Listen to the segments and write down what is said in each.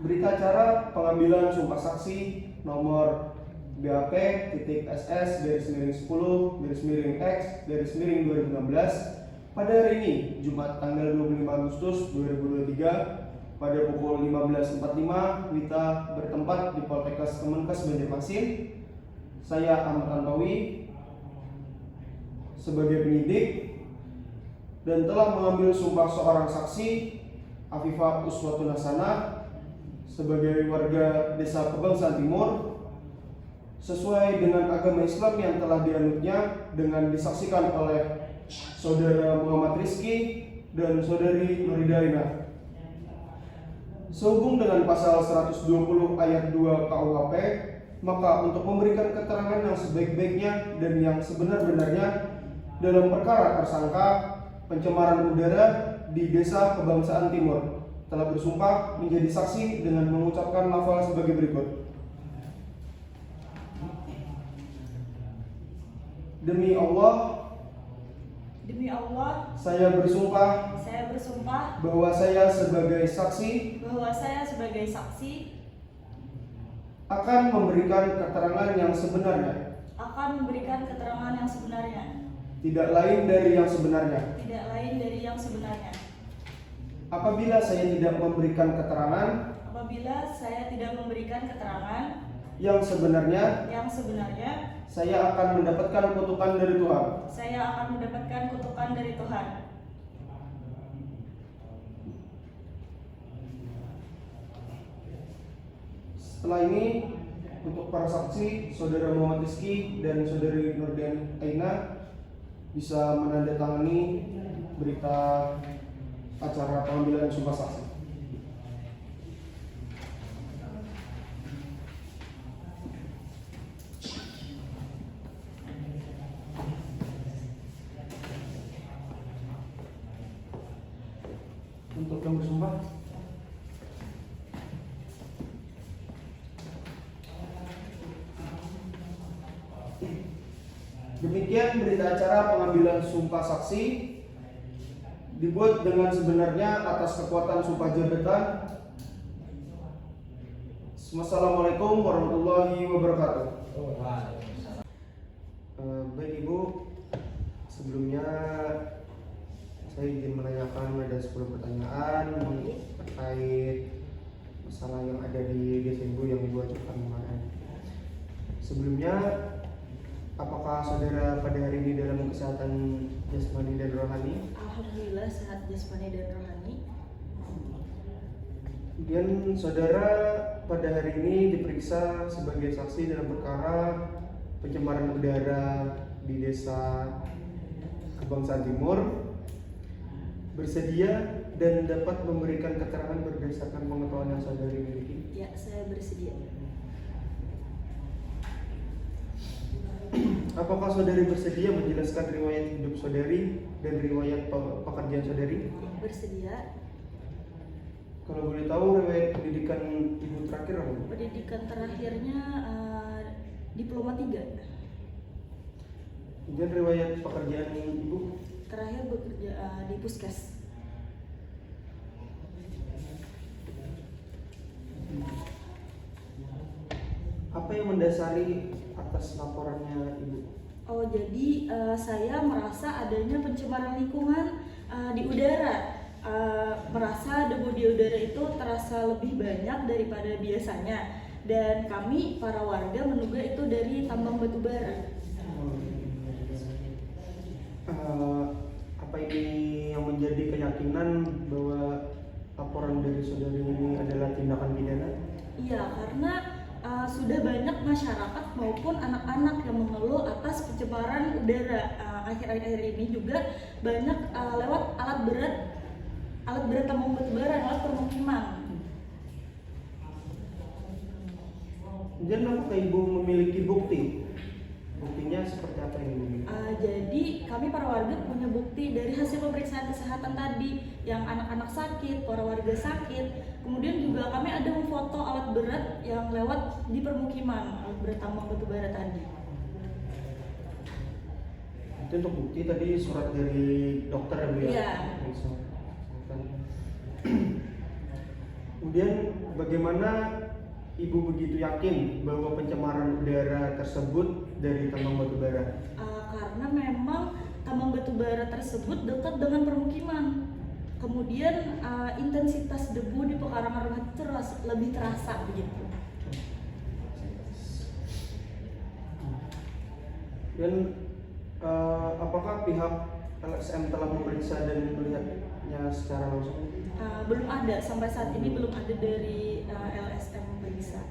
Berita acara pengambilan sumpah saksi nomor BAP-S-10-X-2016 pada hari ini, Jumat tanggal 25 Agustus 2023 pada pukul 15.45 Wita bertempat di Poltekkes Kemenkes Banjarmasin. Saya Ahmad Tantowi sebagai penyidik dan telah mengambil sumpah seorang saksi, Afifah Uswatun Hasanah, sebagai warga Desa Kebangsaan Timur sesuai dengan agama Islam yang telah dianutnya, dengan disaksikan oleh Saudara Muhammad Rizky dan Saudari Nurida Aina. Sehubung dengan pasal 120 ayat 2 KUHP, maka untuk memberikan keterangan yang sebaik-baiknya dan yang sebenar-benarnya dalam perkara tersangka pencemaran udara di Desa Kebangsaan Timur, telah bersumpah menjadi saksi dengan mengucapkan lafal sebagai berikut. Demi Allah, saya bersumpah bahwa saya sebagai saksi akan memberikan keterangan yang sebenarnya, tidak lain dari yang sebenarnya. Apabila saya tidak memberikan keterangan yang sebenarnya, saya akan mendapatkan kutukan dari Tuhan. Setelah ini, untuk para saksi, Saudara Muhammad Rizky dan Saudari Nurida Aina bisa menandatangani berita acara pengambilan sumpah saksi. Untuk yang bersumpah, demikian berita acara pengambilan sumpah saksi dibuat dengan sebenarnya atas kekuatan sumpah jabatan. Wassalamualaikum warahmatullahi wabarakatuh. Baik Ibu, sebelumnya saya ingin menanyakan ada 10 pertanyaan terkait masalah yang ada di desa Ibu yang Ibu ajukan kemarin. Sebelumnya, apakah saudara pada hari ini dalam kesehatan jasmani dan rohani? Alhamdulillah sehat jasmani dan rohani. Kemudian saudara pada hari ini diperiksa sebagai saksi dalam perkara pencemaran udara di Desa Kebangsaan Timur. Bersedia dan dapat memberikan keterangan berdasarkan pengetahuan yang saudari miliki? Ya, saya bersedia. Apakah saudari bersedia menjelaskan riwayat hidup saudari dan riwayat pekerjaan saudari? Ya, bersedia. Kalau boleh tahu riwayat pendidikan Ibu terakhir apa? Pendidikan terakhirnya diploma 3. Kemudian riwayat pekerjaan Ibu? Terakhir bekerja di Puskes. Apa yang mendasari atas laporannya Ibu? Oh, jadi saya merasa adanya pencemaran lingkungan di udara. Merasa debu di udara itu terasa lebih banyak daripada biasanya, dan kami para warga menduga itu dari tambang batu bara. Apa ini yang menjadi keyakinan bahwa laporan dari saudari ini adalah tindakan pidana? Iya, karena sudah banyak masyarakat maupun anak-anak yang mengeluh atas pencemaran udara. Akhir-akhir ini juga banyak lewat alat berat tambang batu bara lewat permukiman. Kemudian apakah Ibu memiliki bukti? Buktinya seperti apa yang Ibu miliki? Jadi kami para warga punya bukti dari hasil pemeriksaan kesehatan tadi, yang anak-anak sakit, para warga sakit. Kemudian juga kami ada memfoto alat berat yang lewat di permukiman, alat berat tambang batu bara tadi. Itu untuk bukti tadi surat dari dokter ya Bu ya? Iya. Kemudian bagaimana Ibu begitu yakin bahwa pencemaran udara tersebut dari tambang batubara? Karena memang tambang batubara tersebut dekat dengan permukiman. Kemudian intensitas debu di pekarangan rumah itu lebih terasa begitu. Dan apakah pihak LSM telah memeriksa dan melihatnya secara langsung? Belum ada, sampai saat ini belum ada dari LSM memeriksa.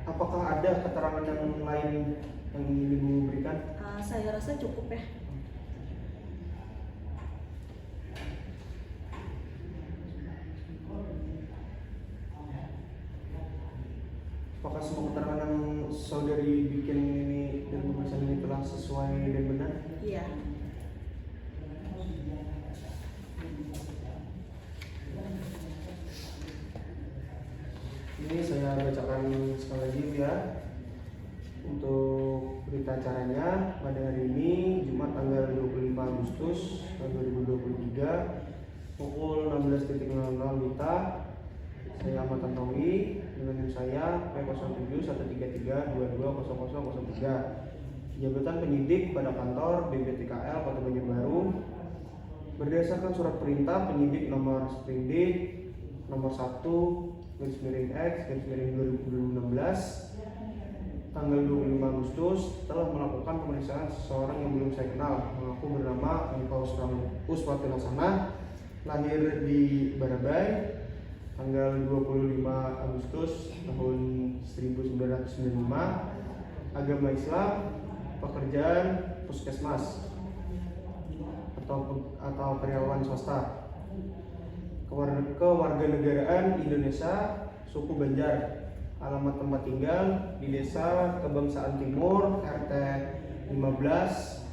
Apakah ada keterangan yang lain yang ingin Ibu berikan? Saya rasa cukup ya. Apakah semua keterangan yang saudari bikin ini dan pemeriksaan ini telah sesuai dan benar? Iya. Ini saya bacakan sekali lagi ya. Untuk berita acaranya pada hari ini Jumat tanggal 25 Agustus tahun 2023 pukul 16.00 WITA. Saya Ahmad Tantowi dengan NIM saya P071332200003. Jabatan penyidik pada kantor BPTKL Kota Banjarbaru berdasarkan surat perintah penyidik nomor sprindik nomor 1/X/2016 tanggal 25 Agustus telah melakukan pemeriksaan seseorang yang belum saya kenal, mengaku bernama Engkau Uswatullasana, lahir di Barabai tanggal 25 Agustus tahun 1995, agama Islam, pekerjaan puskesmas atau karyawan swasta, kewarganegaraan Indonesia, suku Banjar, alamat tempat tinggal di Desa Kebangsaan Timur RT 15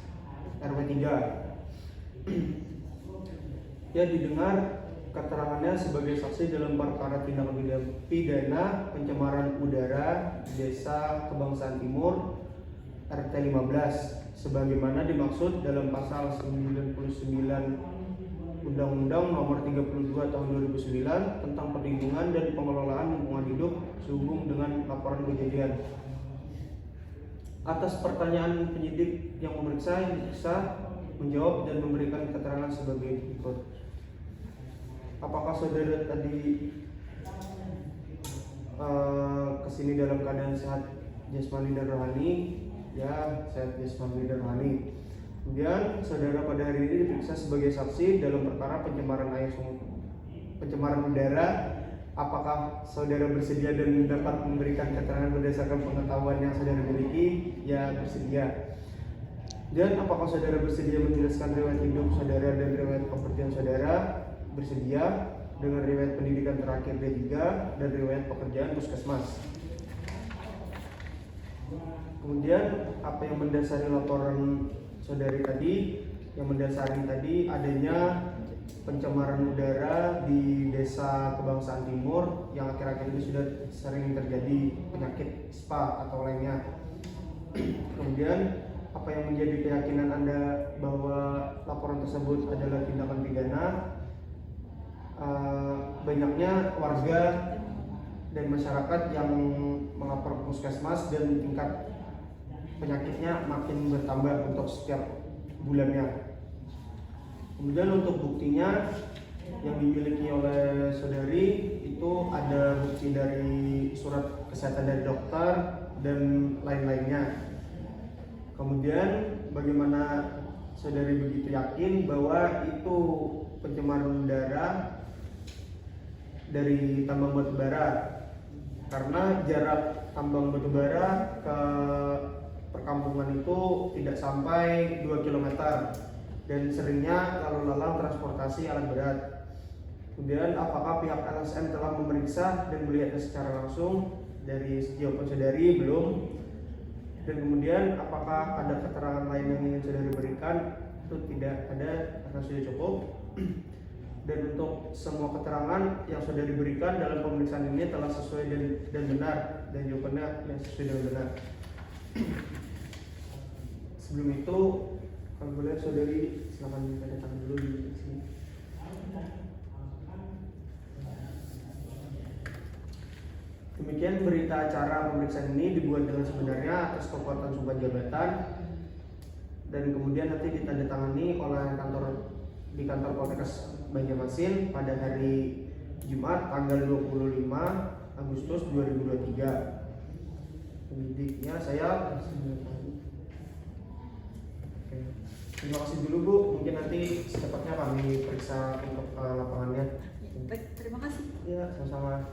RW 3. Ya, didengar keterangannya sebagai saksi dalam perkara tindak pidana pencemaran udara Desa Kebangsaan Timur RT 15 sebagaimana dimaksud dalam pasal 99 Undang-Undang Nomor 32 Tahun 2009 tentang perlindungan dan pengelolaan lingkungan hidup sehubung dengan laporan kejadian. Atas pertanyaan penyidik yang memeriksa menjawab dan memberikan keterangan sebagai berikut. Apakah saudara tadi kesini dalam keadaan sehat jasmani dan rohani? Ya, sehat jasmani dan rohani. Kemudian saudara pada hari ini diperiksa sebagai saksi dalam perkara pencemaran udara. Apakah saudara bersedia dan dapat memberikan keterangan berdasarkan pengetahuan yang saudara miliki? Ya, bersedia. Dan apakah saudara bersedia menjelaskan riwayat hidup saudara dan riwayat pekerjaan saudara? Bersedia dengan riwayat pendidikan terakhir D3 dan riwayat pekerjaan puskesmas. Kemudian apa yang mendasari laporan saudari tadi? Yang mendasari tadi adanya pencemaran udara di Desa Kebangsaan Timur yang akhir-akhir ini sudah sering terjadi penyakit SPA atau lainnya. Kemudian apa yang menjadi keyakinan Anda bahwa laporan tersebut adalah tindakan pidana? Banyaknya warga dan masyarakat yang melapor puskesmas dan tingkat penyakitnya makin bertambah untuk setiap bulannya. Kemudian untuk buktinya yang dimiliki oleh saudari itu ada bukti dari surat kesehatan dari dokter dan lain-lainnya. Kemudian bagaimana saudari begitu yakin bahwa itu pencemaran udara dari tambang batubara? Karena jarak tambang batubara ke perkampungan itu tidak sampai 2 km dan seringnya lalu lalang transportasi alat berat. Kemudian apakah pihak LSM telah memeriksa dan melihatnya secara langsung? Dari jawaban saudari belum. Dan kemudian apakah ada keterangan lain yang ingin saudari berikan? Itu tidak ada karena sudah cukup. Dan untuk semua keterangan yang sudah diberikan dalam pemeriksaan ini telah sesuai dan benar, dan jawabannya yang sesuai dan benar. Sebelum itu, kalau boleh saudari silakan tanda tangan dulu di sini. Demikian berita acara pemeriksaan ini dibuat dengan sebenarnya atas kekuatan sumpah jabatan dan kemudian nanti ditandatangani oleh di kantor Polres Banjarmasin pada hari Jumat tanggal 25 Agustus 2023. Penyidiknya saya. Oke. Terima kasih dulu Bu, mungkin nanti secepatnya kami periksa untuk lapangannya. Baik, terima kasih. Ya, sama-sama.